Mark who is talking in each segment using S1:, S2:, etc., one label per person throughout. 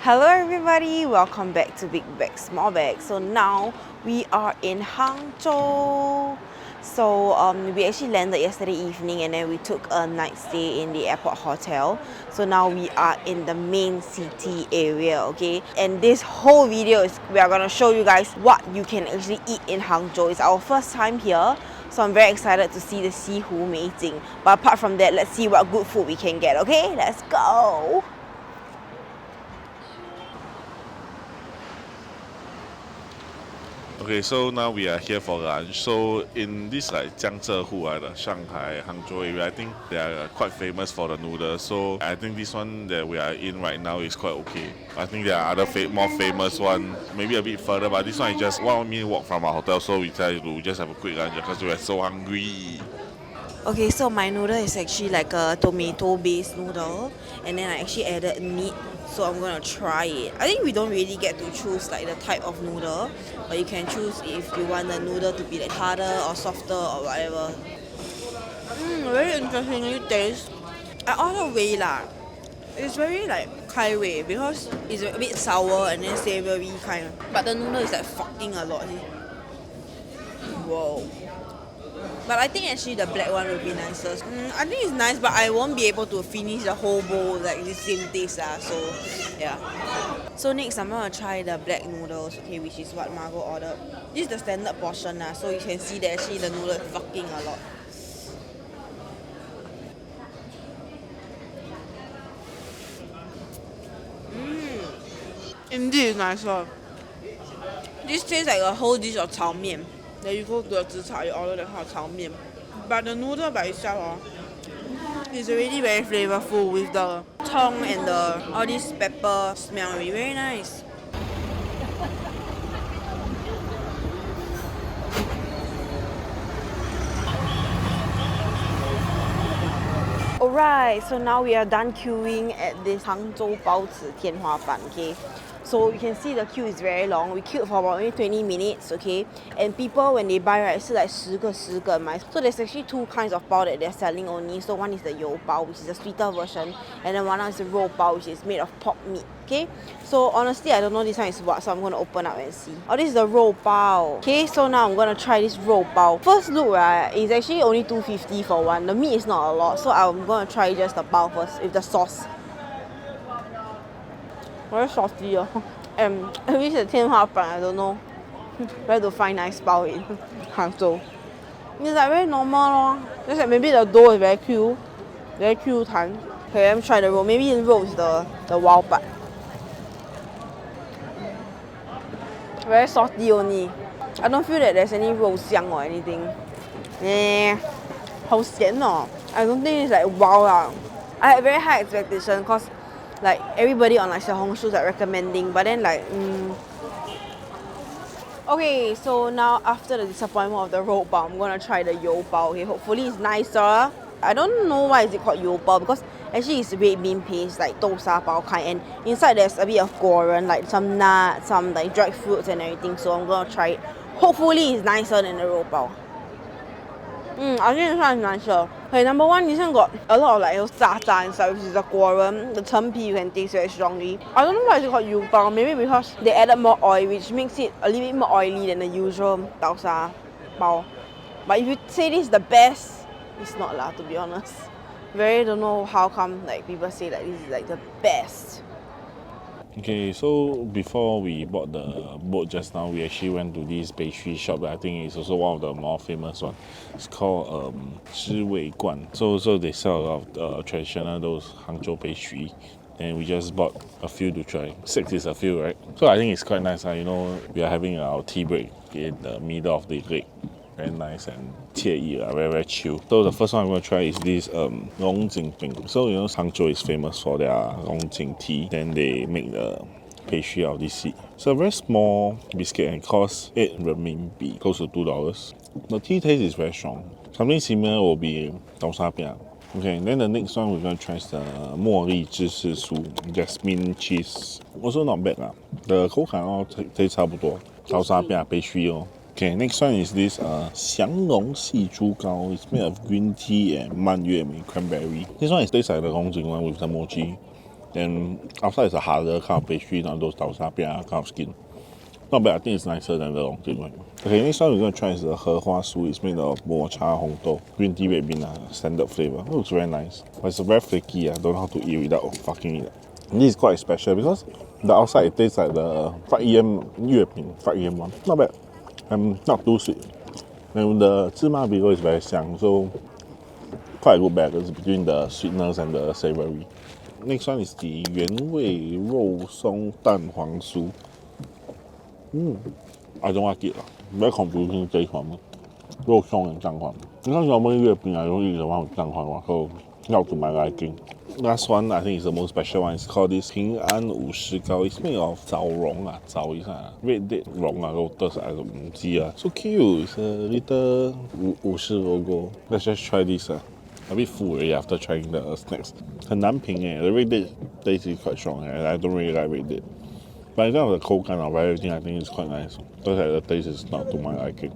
S1: Hello everybody, welcome back to BigBagSmallBag. So now we are in Hangzhou. So we actually landed yesterday evening and then we took a night stay in the airport hotel. So now we are in the main city area, okay? And this whole video is we are gonna show you guys what you can actually eat in Hangzhou. It's our first time here, so I'm very excited to see the Sihu Meijing. But apart from that, let's see what good food we can get, okay? Let's go!
S2: Okay, so now we are here for lunch. So in this like Jiangzehu, the Shanghai, Hangzhou area, I think they are quite famous for the noodles. So I think this one that we are in right now is quite okay. I think there are other more famous one, maybe a bit further, but this one is just 1 minute walk from our hotel. So we decided to just have a quick lunch because we are so hungry.
S1: Okay, so my noodle is actually like a tomato-based noodle, and then I actually added meat, so I'm gonna try it. I think we don't really get to choose like the type of noodle, but you can choose if you want the noodle to be like harder or softer or whatever. Very interestingly taste. I ordered whey lah. It's very like Kai whey because it's a bit sour and then savory kind. But the noodle is like fucking a lot. Whoa. But I think actually the black one would be nicer. I think it's nice, but I won't be able to finish the whole bowl like the same taste so yeah. So next I'm gonna try the black noodles, okay, which is what Mago ordered. This is the standard portion so you can see that actually the noodle is fucking a lot. Indeed it's nicer. This tastes like a whole dish of 炒面. Then you go to the zi cha, you order that kind of 炒面. But the noodle by itself is already very flavourful with the tong and all this pepper smell. Very nice. Alright, so now we are done queuing at this Hangzhou 包子天花板, okay? So you can see the queue is very long. We queued for about only 20 minutes, okay? And people, when they buy, right, it's like 10个买. So there's actually two kinds of 包 that they're selling only. So one is the 油包, which is a sweeter version. And then one is the 肉包, which is made of pork meat, okay? So honestly, I don't know this one is what, so I'm going to open up and see. Oh, this is the 肉包. Okay, so now I'm going to try this 肉包. First look, right, it's actually only 250 for one. The meat is not a lot, so I'm going to try just the 包 first with the sauce. Very salty. And I wish the 天花板, I don't know where to find nice 包 in Hangzhou. It's like very normal just like maybe the dough is very Q 弹. Okay, let me try the roll. Maybe the roll is the wild part. Very salty only. I don't feel that there's any 肉香 or anything. 好咸 I don't think it's like wow lah. I had very high expectation because like everybody on like 小红书 is like recommending, but then like Okay, so now after the disappointment of the 肉包, I'm gonna try the 油包. Okay, hopefully it's nicer. I don't know why is it called 油包 because actually it's red bean paste like 豆沙包 kind, and inside there's a bit of 果仁 like some nuts, some like dried fruits and everything. So I'm gonna try it. Hopefully it's nicer than the 肉包. I think this one is nicer. Okay, number one, this one got a lot of like those 渣 inside, which is the 果仁, the 陈皮 you can taste very strongly. I don't know why it's called 油包, maybe because they added more oil, which makes it a little bit more oily than the usual 豆沙包. But if you say this is the best, it's not lah, to be honest. Very don't know how come like people say that this is like the best.
S2: Okay, so before we bought the boat just now, we actually went to this pastry shop that I think is also one of the more famous ones. It's called 知味观. So they sell a lot of traditional those Hangzhou pastry. And we just bought a few to try. 6 is a few, right? So I think it's quite nice. You know, we are having our tea break in the middle of the lake. Very nice and 惬意, very, very chill. So the first one I'm going to try is this Longjing thing. So you know Hangzhou is famous for their Longjing tea. Then they make the pastry out of this seed. So a very small biscuit and costs 8 renminbi, close to $2. The tea taste is very strong. Something similar will be 豆沙饼. Okay, then the next one we're going to try is the 茉莉芝士酥, jasmine cheese. Also not bad lah. The 口感 all taste 差不多. 豆沙饼 pastry Okay, next one is this 降龙细猪膏. It's made of green tea and 蔓越莓 cranberry. This one is tastes like the Hongzhou one with the mochi. And outside is a harder kind of pastry, not those 倒沙边 kind of skin. Not bad, I think it's nicer than the Hongzhou one. Okay, next one we're going to try is the 荷花酥. It's made of 抹茶红豆 green tea red bean, standard flavor. It looks very nice. But it's very flaky. I don't know how to eat without fucking it. And this is quite special because the outside it tastes like the fried yam 月饼 fried yam one. Not bad. Not too sweet. And the 芝麻 below is very 香, so quite a good balance between the sweetness and the savory. Next one is the 原味肉松蛋黄酥. I don't like it. Very confusing taste one. 肉松 and 蛋黄. Because normally 月饼 I don't eat the one with 蛋黄, so not to my liking. Last one I think is the most special one. It's called this 平安五十膏. It's made of 枣蓉啊，枣一下 red date 蓉啊 lotus 啊，唔知啊。So cute. It's a little 五十 logo. Let's just try this. A bit full already after trying the snacks. 很难评 The red date taste is quite strong and I don't really like red date. But in terms of the cold kind of everything, I think it's quite nice. But the taste is not to my liking.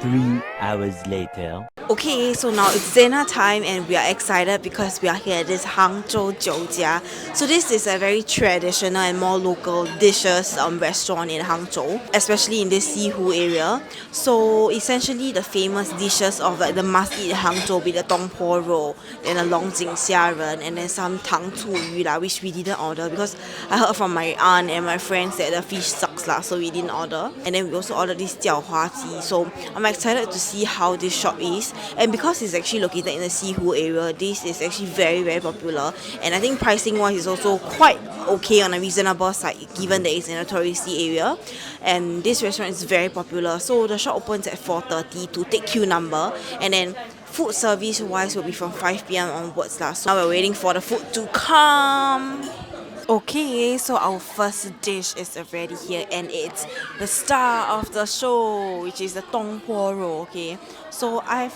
S3: 3 hours later.
S1: Okay, so now it's dinner time and we are excited because we are here at this Hangzhou酒家. So this is a very traditional and more local dishes restaurant in Hangzhou, especially in this Sihu area. So essentially the famous dishes of like the must-eat in Hangzhou will be the Dongpo roll, then the Longjing Xiaren, and then some Tang Cu Yu lah, which we didn't order because I heard from my aunt and my friends that the fish sucks lah, so we didn't order. And then we also ordered this Jiao Hua Ji. So I'm excited to see how this shop is. And because it's actually located in the Sihu area, this is actually very, very popular. And I think pricing wise is also quite okay on a reasonable side given that it's in a touristy area. And this restaurant is very popular. So the shop opens at 4:30 to take queue number. And then food service wise will be from 5 p.m. onwards lah. So now we're waiting for the food to come. Okay, so our first dish is already here and it's the star of the show, which is the Dongpo roll, okay? So I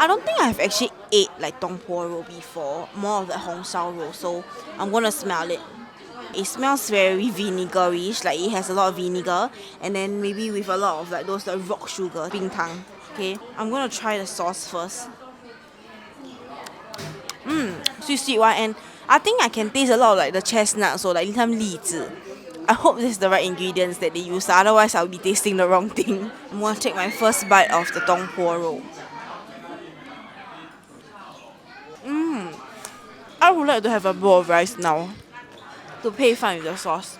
S1: don't think I've actually ate like Dongpo roll before, more of the Hongshao roll, so I'm gonna smell it. It smells very vinegarish, like it has a lot of vinegar and then maybe with a lot of like those like rock sugar, bintang, okay? I'm gonna try the sauce first. Sweet one, and I think I can taste a lot of like the chestnuts or like some 栗子. I hope this is the right ingredients that they use, otherwise I'll be tasting the wrong thing. I'm gonna take my first bite of the Dongpo roll. I would like to have a bowl of rice now to pay fun with the sauce.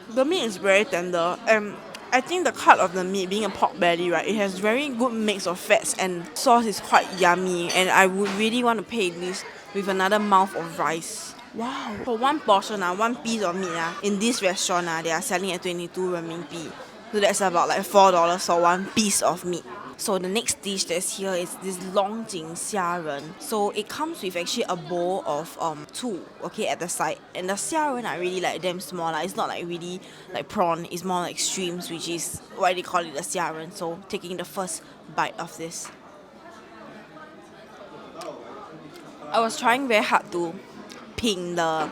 S1: The meat is very tender and I think the cut of the meat being a pork belly, right, it has very good mix of fats and sauce is quite yummy and I would really want to pay this with another mouth of rice. Wow. For one portion, one piece of meat in this restaurant, they are selling at 22 renminbi. So that's about like $4 for one piece of meat. So the next dish that's here is this Longjing Xiaren. So it comes with actually a bowl of two, okay, at the side. And the Xiaren are really like them small. It's not like really like prawn. It's more like streams, which is why they call it the Xiaren. So taking the first bite of this. I was trying very hard to ping the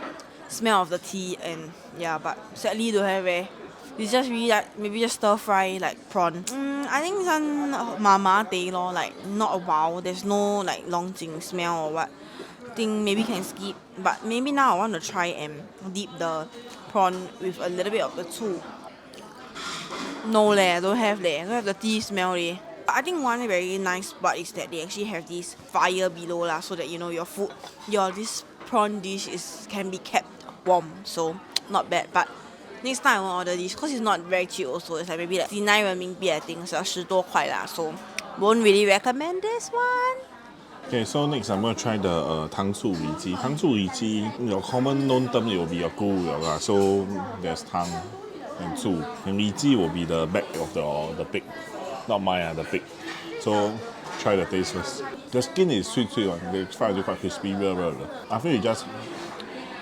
S1: smell of the tea and yeah, but sadly don't have It's just really like maybe just stir fry like prawn. I think some mama day lor, like not a wow. There's no like Longjing smell or what. Think maybe can skip, but maybe now I want to try and dip the prawn with a little bit of the chu. No don't have the tea smell I think one very nice part is that they actually have this fire below lah, so that you know this prawn dish can be kept warm, so not bad. But next time I want to order this because it's not very cheap also. It's like maybe like 9 renminbi I think, so 10多块 lah. So won't really recommend this one.
S2: Okay, so next I'm going to try the 糖醋里脊. 糖醋里脊, your common known term it will be your 菇油 so there's 糖 and 醋, and 里脊 will be the back of the pig, not mine, the pig. So try the taste first. The skin is sweet one, they fry it quite crispy, real. I feel it's just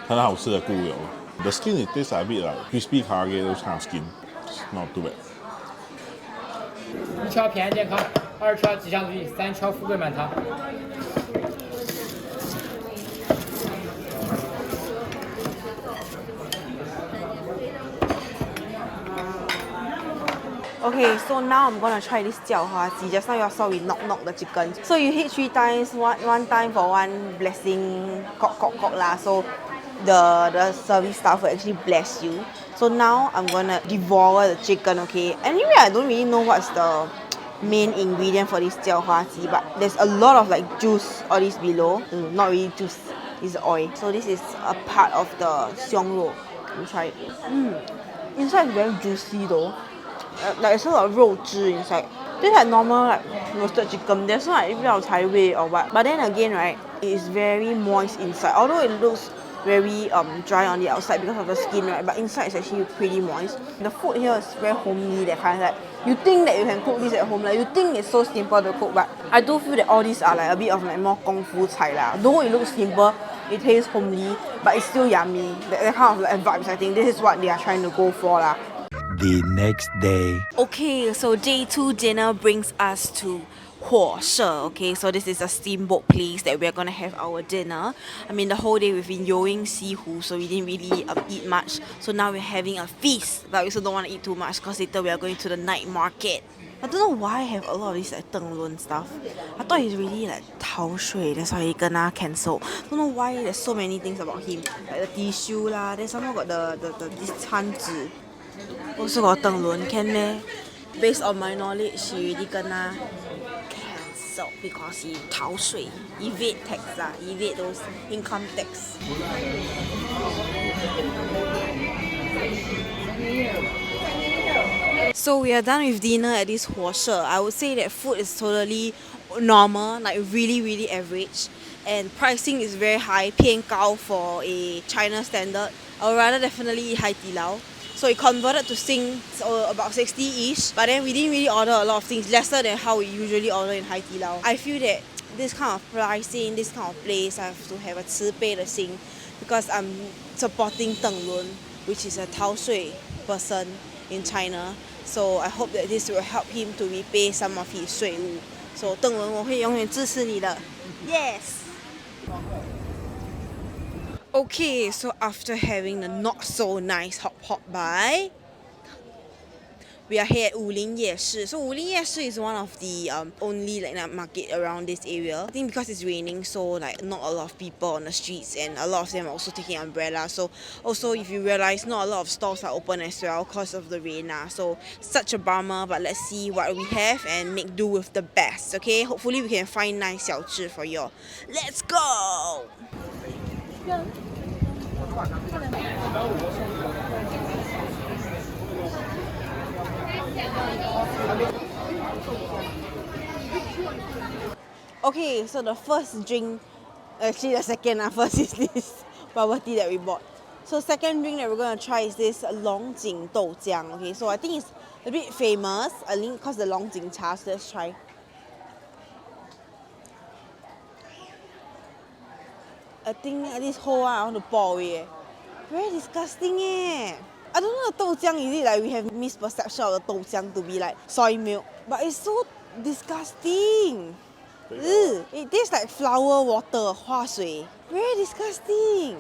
S2: 很好吃的菇油. The skin it tastes a bit like crispy karage, those kind of skin. It's not too bad.
S4: 1敲平安健康，2敲吉祥如意，3敲富贵满堂。
S1: Okay, Okay, so now I'm gonna try this 叫花鸡. Just now you saw we knock the chicken. So you hit 3 times, one time for one blessing, cock lah. So the service staff will actually bless you. So now I'm gonna devour the chicken, okay? Anyway, I don't really know what's the main ingredient for this 叫花鸡, but there's a lot of like juice all this below. Not really juice, it's oil. So this is a part of the 胸肉. Let me try it. Inside is very juicy though. Like there's a lot of 肉汁 inside. This is like normal like roasted chicken. There's no like 料材味 or what. But then again, right, it is very moist inside. Although it looks very dry on the outside because of the skin, right? But inside it's actually pretty moist. The food here is very homely, that kind of like you think that you can cook this at home, like you think it's so simple to cook, but I do feel that all these are like a bit of like more 功夫菜 lah. Though it looks simple, it tastes homely, but it's still yummy. That kind of like vibes, I think this is what they are trying to go for lah.
S3: The next day.
S1: Okay, so day 2 dinner brings us to 火社. Okay, so this is a steamboat place that we're gonna have our dinner. I mean, the whole day we've been yoing Sihu, so we didn't really eat much. So now we're having a feast, but we also don't want to eat too much because later we are going to the night market. I don't know why I have a lot of this like Deng Lun stuff. I thought he's really like 逃税, that's why he gonna cancel. Don't know why there's so many things about him, like the tissue lah. Then somehow got the this 餐纸. Also got Deng Lun, can leh. Based on my knowledge, he already gonna cancel because he 逃税, evade tax lah, evade those income tax. So we are done with dinner at this 火社. I would say that food is totally normal, like really average, and pricing is very high, 偏高 for a China standard. I would rather definitely eat 海底捞. So it converted to Sing, so about 60-ish, but then we didn't really order a lot of things, lesser than how we usually order in 海底捞. I feel that this kind of pricing, this kind of place, I have to have a 慈悲的心 because I'm supporting Deng Lun, which is a 逃税 person in China. So I hope that this will help him to repay some of his 税务. So 邓伦，我会永远支持你的. Yes! Okay, so after having the not so nice hot pot buy, we are here at Wulin 夜市. So Wulin 夜市 is one of the only like night market around this area. I think because it's raining, so like not a lot of people on the streets, and a lot of them are also taking umbrella. So also, if you realize, not a lot of stores are open as well because of the rain. So such a bummer, but let's see what we have and make do with the best. Okay, hopefully we can find nice 小吃 for you. Let's go. Okay, so the first drink, actually the second, first is this bubble tea that we bought. So second drink that we're going to try is this Longjing Doujiang. Okay, so I think it's a bit famous, I think because the Longjing cha, so let's try. I think this whole one I want to pour away. Very disgusting eh. I don't know the 豆浆, is it like we have misperception of the 豆浆 to be like soy milk, but it's so disgusting. It tastes like flower water, 花水. Very disgusting.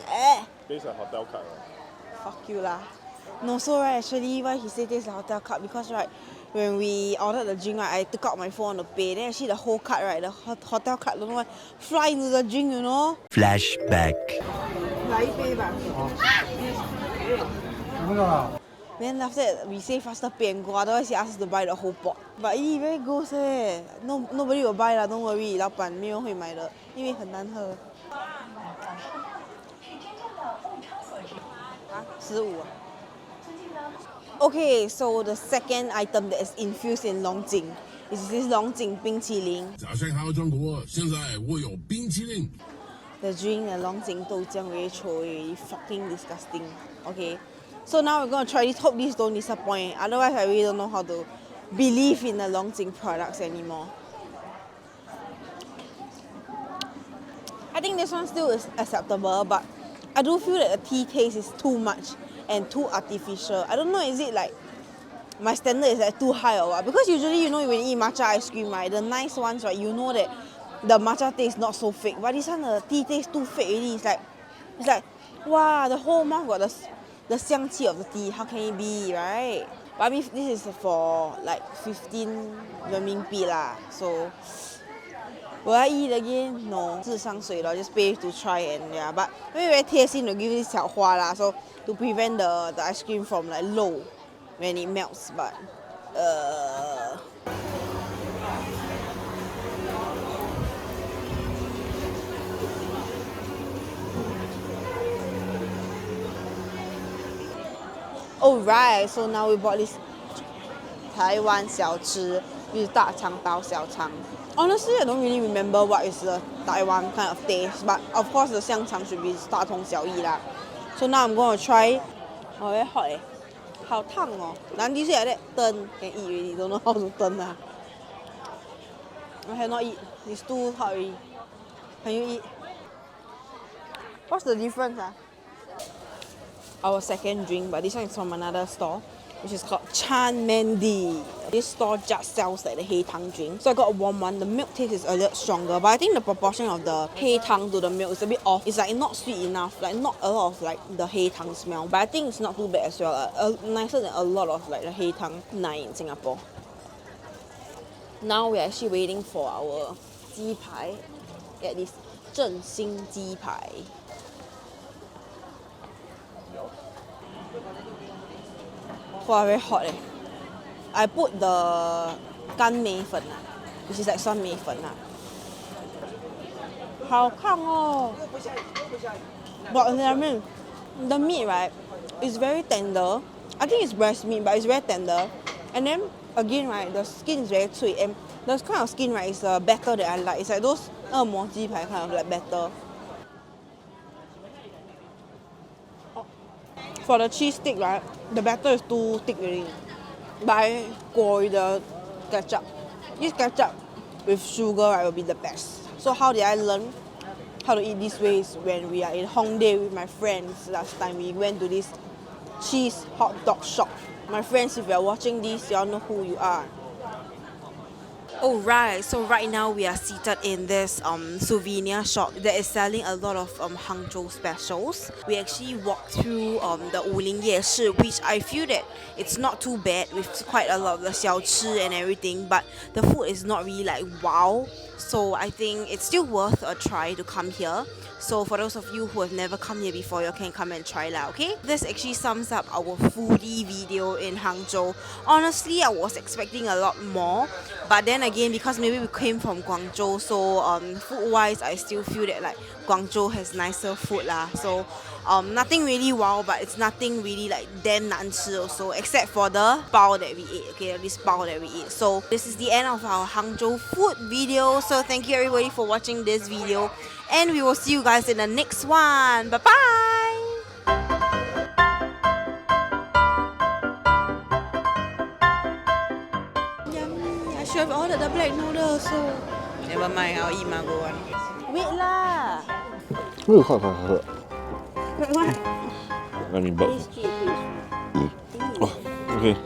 S2: Tastes like hotel cup, right?
S1: Fuck you lah. No, so right, actually why he say tastes like hotel cup, because right, when we ordered the drink, right, I took out my phone to pay. Then actually the whole card, right, the hotel card, don't know why, fly into the drink, you know.
S3: Flashback.
S1: Then after that, we say faster pay and go. Otherwise, he asked us to buy the whole pot. But very gross eh. Nobody will buy lah. Don't worry, 老板没有人会买的，因为很难喝。15啊。Okay, so the second item that is infused in Longjing is this Longjing 冰淇淋。
S5: 早上好，中国！现在我有冰淇淋。
S1: The drink, the Longjing 豆浆 very choi, really fucking disgusting. Okay, so now we're gonna try this. Hope these don't disappoint. Otherwise, I really don't know how to believe in the Longjing products anymore. I think this one still is acceptable, but I do feel that the tea taste is too much and too artificial. I don't know, is it like my standard is like too high or what? Because usually, you know, when you eat matcha ice cream, right, the nice ones, right, you know that the matcha taste not so fake. But this one, the tea taste too fake already. It's like, wow, the whole mouth got the 香气 of the tea. How can it be, right? But I mean, this is for like 15 renminbi lah. So will I eat again? No. 智商税 lor, just pay to try and yeah. But very tasty to give this 小花 lah. So to prevent the ice cream from like low when it melts. But oh right, so now we bought this Taiwan 小吃, which is 大肠包小肠. Honestly, I don't really remember what is the Taiwan kind of taste, but of course the 香肠 should be 大同小异 lah. So now I'm going to try. Oh, very hot eh. 好烫哦. Nandi say like that, turn can eat already. Don't know how to turn lah. I cannot eat. It's too hot already. Can you eat? What's the difference ah? Our second drink, but this one is from another store, which is called Chan Mandi. This store just sells like the hei tang drink. So I got a warm one. The milk taste is a little stronger, but I think the proportion of the hei tang to the milk is a bit off. It's like not sweet enough, like not a lot of like the hei tang smell. But I think it's not too bad as well. Nicer than a lot of like the hei tang in Singapore. Now we're actually waiting for our 鸡排. Get this 正新鸡排. Wow, very hot eh. I put the 干米粉 which is like 酸米粉 好烫哦. But I mean, the meat right is very tender. I think it's breast meat, but it's very tender. And then again right, the skin is very 脆, and the kind of skin right is the batter that I like. It's like those 恶魔鸡排 kind of like batter. For the cheese stick, right, the batter is too thick already. But I go with the ketchup. This ketchup with sugar, right, will be the best. So how did I learn how to eat this way is when we are in Hongdae with my friends. Last time we went to this cheese hot dog shop. My friends, if you are watching this, you all know who you are. Alright, so right now we are seated in this souvenir shop that is selling a lot of Hangzhou specials. We actually walked through the Wulin which I feel that it's not too bad with quite a lot of the 小吃 and everything, but the food is not really like wow. So I think it's still worth a try to come here. So for those of you who have never come here before, you can come and try lah, okay? This actually sums up our foodie video in Hangzhou. Honestly, I was expecting a lot more, but then again, because maybe we came from Guangzhou, so food-wise, I still feel that like Guangzhou has nicer food lah. So nothing really wow, but it's nothing really like damn 难吃 also, except for the bao that we ate, okay? This bao that we ate. So this is the end of our Hangzhou food video. So thank you everybody for watching this video, and we will see you guys in the next one. Bye bye. Yummy. I should have ordered the black noodles. So never mind, I'll eat Mago one. Wait lah.
S2: Let me burp.
S1: Please.
S2: Oh, okay.